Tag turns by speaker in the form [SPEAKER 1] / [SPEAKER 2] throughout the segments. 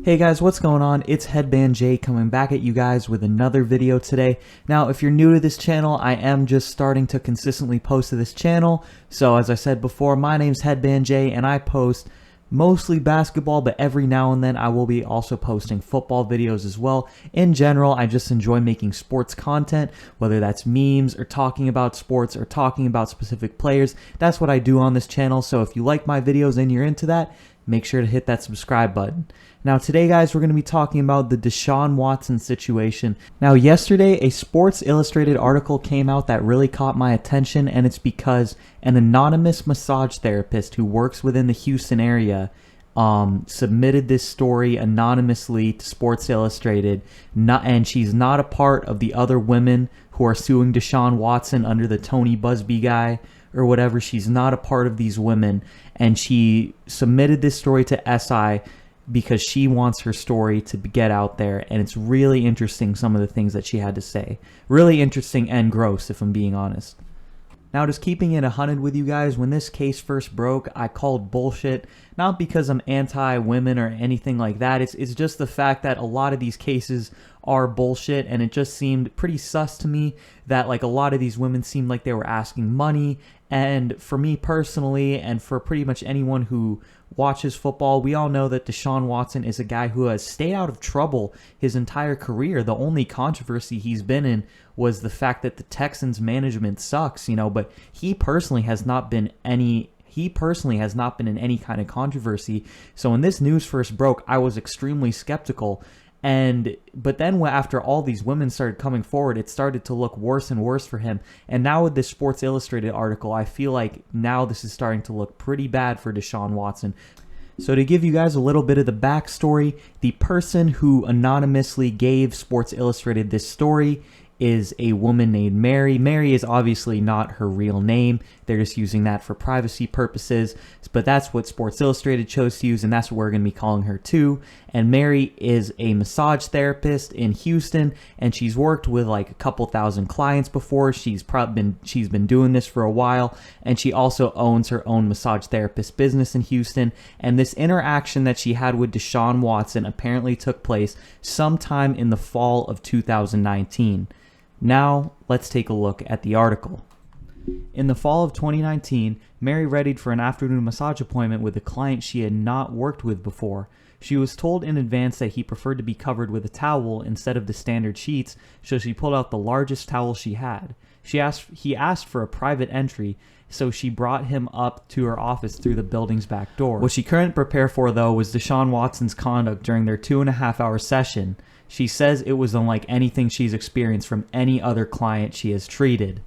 [SPEAKER 1] Hey guys, what's going on? It's Headband Jay coming back at you guys with another video today. Now, if you're new to this channel, I am just starting to consistently post to this channel. So as I said before, my name's Headband Jay and I post mostly basketball, but every now and then I will be also posting football videos as well. In general, I just enjoy making sports content, whether that's memes or talking about sports or talking about specific players. That's what I do on this channel. So if you like my videos and you're into that, make sure to hit that subscribe button. Now today guys, we're going to be talking about the Deshaun Watson situation. Now yesterday, a Sports Illustrated article came out that really caught my attention, and it's because an anonymous massage therapist who works within the Houston area submitted this story anonymously to Sports Illustrated, and she's not a part of the other women who are suing Deshaun Watson under the Tony Busby guy or whatever. She's not a part of these women, and she submitted this story to SI because she wants her story to get out there, and it's really interesting, some of the things that she had to say. Really interesting and gross, if I'm being honest. Now, just keeping it 100 with you guys, when this case first broke, I called bullshit, not because I'm anti-women or anything like that. It's just the fact that a lot of these cases are bullshit, and it just seemed pretty sus to me that like a lot of these women seemed like they were asking money. And for me personally, and for pretty much anyone who watches football, we all know that Deshaun Watson is a guy who has stayed out of trouble his entire career. The only controversy he's been in was the fact that the Texans management sucks, but he personally has not been in any kind of controversy. So when this news first broke, I was extremely skeptical. But then after all these women started coming forward, it started to look worse and worse for him. And now with this Sports Illustrated article, I feel like now this is starting to look pretty bad for Deshaun Watson. So to give you guys a little bit of the backstory, the person who anonymously gave Sports Illustrated this story is a woman named Mary. Mary is obviously not her real name. They're just using that for privacy purposes, but that's what Sports Illustrated chose to use, and that's what we're going to be calling her too. And Mary is a massage therapist in Houston, and she's worked with like a couple thousand clients before. She's been doing this for a while, and she also owns her own massage therapist business in Houston. And this interaction that she had with Deshaun Watson apparently took place sometime in the fall of 2019. Now, let's take a look at the article. In the fall of 2019, Mary readied for an afternoon massage appointment with a client she had not worked with before. She was told in advance that he preferred to be covered with a towel instead of the standard sheets, so she pulled out the largest towel she had. He asked for a private entry, so she brought him up to her office through the building's back door. What she couldn't prepare for, though, was Deshaun Watson's conduct during their 2.5-hour session. She says it was unlike anything she's experienced from any other client she has treated.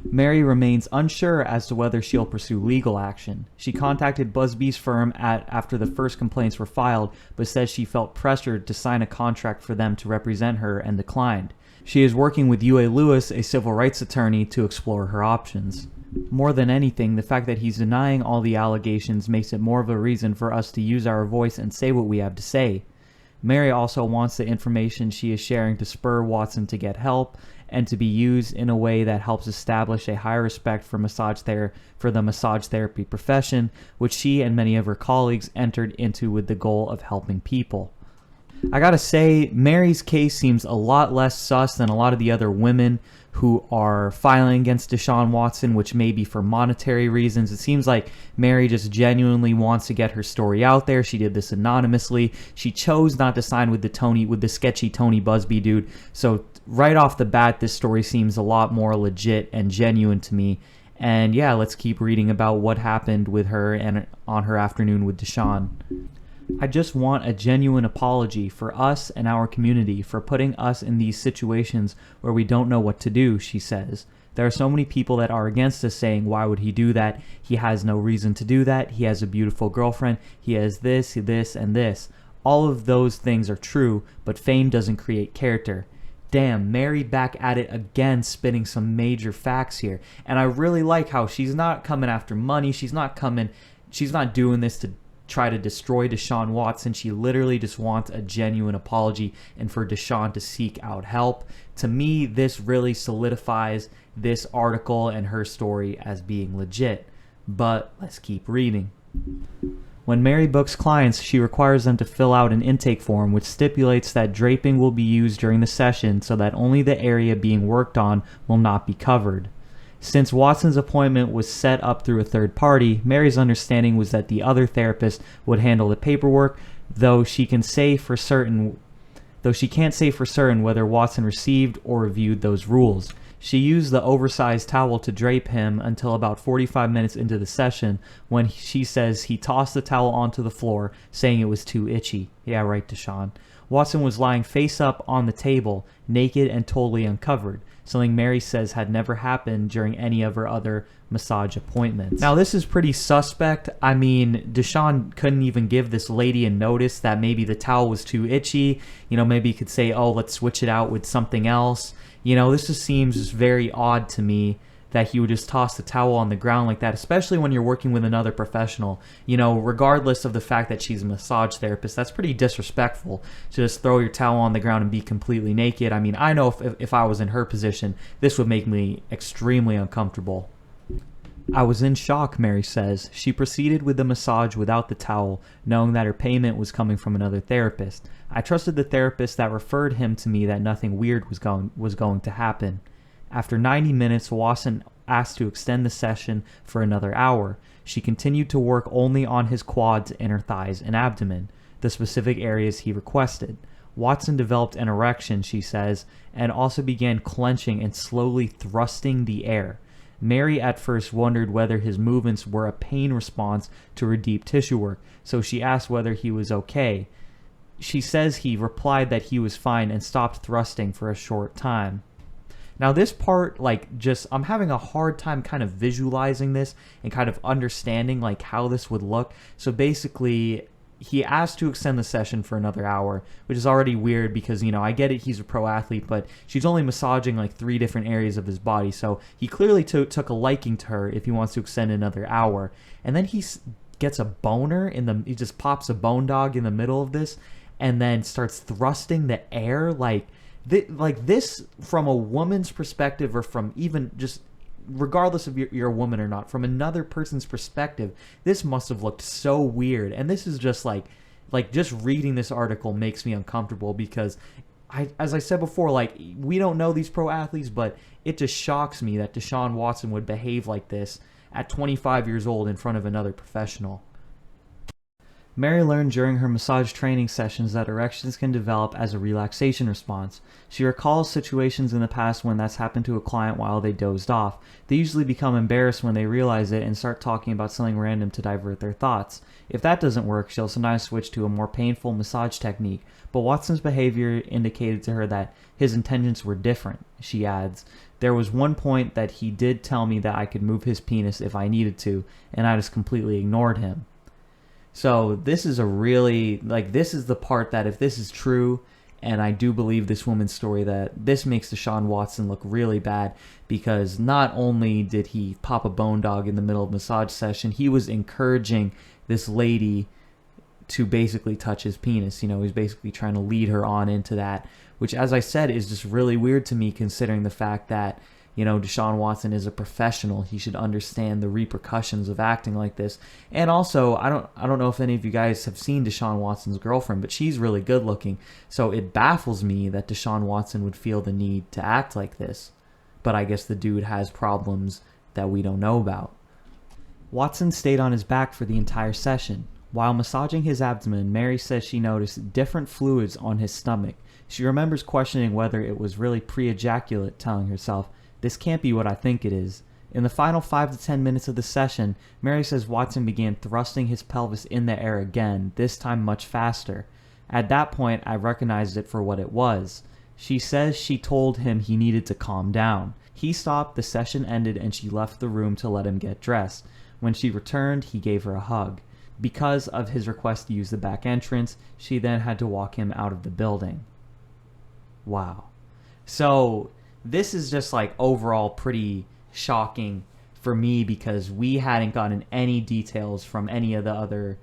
[SPEAKER 1] Mary remains unsure as to whether she'll pursue legal action. She contacted Busby's firm after the first complaints were filed, but says she felt pressured to sign a contract for them to represent her and declined. She is working with UA Lewis, a civil rights attorney, to explore her options. More than anything, the fact that he's denying all the allegations makes it more of a reason for us to use our voice and say what we have to say. Mary also wants the information she is sharing to spur Watson to get help and to be used in a way that helps establish a higher respect for the massage therapy profession, which she and many of her colleagues entered into with the goal of helping people. I gotta say, Mary's case seems a lot less sus than a lot of the other women who are filing against Deshaun Watson, which may be for monetary reasons. It seems like Mary just genuinely wants to get her story out there. She did this anonymously. She chose not to sign with the sketchy Tony Busby dude. So right off the bat, this story seems a lot more legit and genuine to me. And yeah, let's keep reading about what happened with her and on her afternoon with Deshaun. I just want a genuine apology for us and our community for putting us in these situations where we don't know what to do, she says. There are so many people that are against us saying, why would he do that? He has no reason to do that. He has a beautiful girlfriend. He has this, and this. All of those things are true, but fame doesn't create character. Damn, Mary back at it again, spitting some major facts here. And I really like how she's not coming after money. She's not doing this to try to destroy Deshaun Watson. She literally just wants a genuine apology and for Deshaun to seek out help. To me, this really solidifies this article and her story as being legit. But let's keep reading. When Mary books clients, she requires them to fill out an intake form which stipulates that draping will be used during the session so that only the area being worked on will not be covered. Since Watson's appointment was set up through a third party, Mary's understanding was that the other therapist would handle the paperwork, though she can't say for certain whether Watson received or reviewed those rules. She used the oversized towel to drape him until about 45 minutes into the session, when she says he tossed the towel onto the floor, saying it was too itchy. Yeah, right, Deshaun. Watson was lying face up on the table, naked and totally uncovered, something Mary says had never happened during any of her other massage appointments. Now, this is pretty suspect. I mean, Deshaun couldn't even give this lady a notice that maybe the towel was too itchy. Maybe he could say, oh, let's switch it out with something else. This just seems very odd to me that he would just toss the towel on the ground like that, especially when you're working with another professional. Regardless of the fact that she's a massage therapist, that's pretty disrespectful to just throw your towel on the ground and be completely naked. I mean, I know if I was in her position, this would make me extremely uncomfortable. I was in shock, Mary says. She proceeded with the massage without the towel, knowing that her payment was coming from another therapist. I trusted the therapist that referred him to me that nothing weird was going to happen. After 90 minutes, Watson asked to extend the session for another hour. She continued to work only on his quads, inner thighs, and abdomen, the specific areas he requested. Watson developed an erection, she says, and also began clenching and slowly thrusting the air. Mary at first wondered whether his movements were a pain response to her deep tissue work, so she asked whether he was okay. She says he replied that he was fine and stopped thrusting for a short time. Now this part, I'm having a hard time kind of visualizing this and kind of understanding how this would look. So basically, he asked to extend the session for another hour, which is already weird because, I get it, he's a pro athlete, but she's only massaging 3 different areas of his body. So he clearly took a liking to her if he wants to extend another hour. And then he gets a boner he just pops a bone dog in the middle of this and then starts thrusting the air this from a woman's perspective, or from even just regardless of you're a woman or not, from another person's perspective, this must have looked so weird. And this is just just reading this article makes me uncomfortable because as I said before, we don't know these pro athletes, but it just shocks me that Deshaun Watson would behave like this at 25 years old in front of another professional. Mary learned during her massage training sessions that erections can develop as a relaxation response. She recalls situations in the past when that's happened to a client while they dozed off. They usually become embarrassed when they realize it and start talking about something random to divert their thoughts. If that doesn't work, she'll sometimes switch to a more painful massage technique, but Watson's behavior indicated to her that his intentions were different. She adds, "There was one point that he did tell me that I could move his penis if I needed to, and I just completely ignored him." So this is this is the part that if this is true, and I do believe this woman's story, that this makes Deshaun Watson look really bad, because not only did he pop a bone dog in the middle of a massage session, he was encouraging this lady to basically touch his penis. He's basically trying to lead her on into that, which, as I said, is just really weird to me considering the fact that Deshaun Watson is a professional. He should understand the repercussions of acting like this. And also, I don't know if any of you guys have seen Deshaun Watson's girlfriend, but she's really good looking. So it baffles me that Deshaun Watson would feel the need to act like this. But I guess the dude has problems that we don't know about. Watson stayed on his back for the entire session. While massaging his abdomen, Mary says she noticed different fluids on his stomach. She remembers questioning whether it was really pre-ejaculate, telling herself, "This can't be what I think it is." In the final 5 to 10 minutes of the session, Mary says Watson began thrusting his pelvis in the air again, this time much faster. At that point, I recognized it for what it was. She says she told him he needed to calm down. He stopped, the session ended, and she left the room to let him get dressed. When she returned, he gave her a hug. Because of his request to use the back entrance, she then had to walk him out of the building. Wow. So this is just overall pretty shocking for me because we hadn't gotten any details from any of the other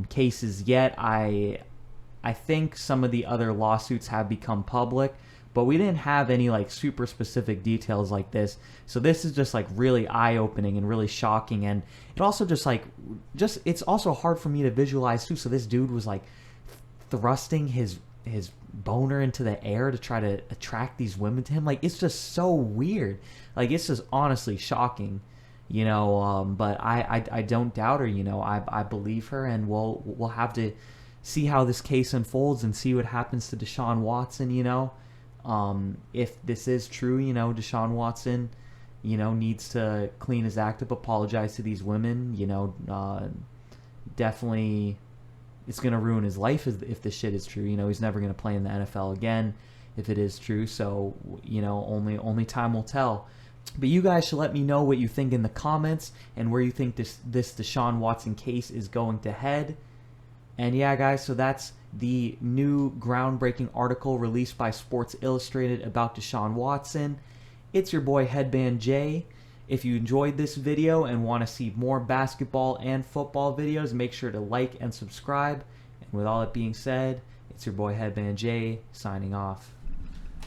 [SPEAKER 1] cases yet. I think some of the other lawsuits have become public, but we didn't have any like super specific details like this. So this is just like really eye-opening and really shocking, and it also just it's also hard for me to visualize too. So this dude was like thrusting his boner into the air to try to attract these women to him. Like, it's just so weird. Like, it's just honestly shocking, you know. But I don't doubt her, you know. I believe her, and we'll have to see how this case unfolds and see what happens to Deshaun Watson, you know. If this is true, you know, Deshaun Watson, you know, needs to clean his act up, apologize to these women, you know. Definitely, it's going to ruin his life if this shit is true. You know, he's never going to play in the NFL again if it is true. So, you know, only time will tell. But you guys should let me know what you think in the comments and where you think this Deshaun Watson case is going to head. And yeah, guys, so that's the new groundbreaking article released by Sports Illustrated about Deshaun Watson. It's your boy Headband J. If you enjoyed this video and want to see more basketball and football videos, make sure to like and subscribe. And with all that being said, it's your boy Headband J signing off.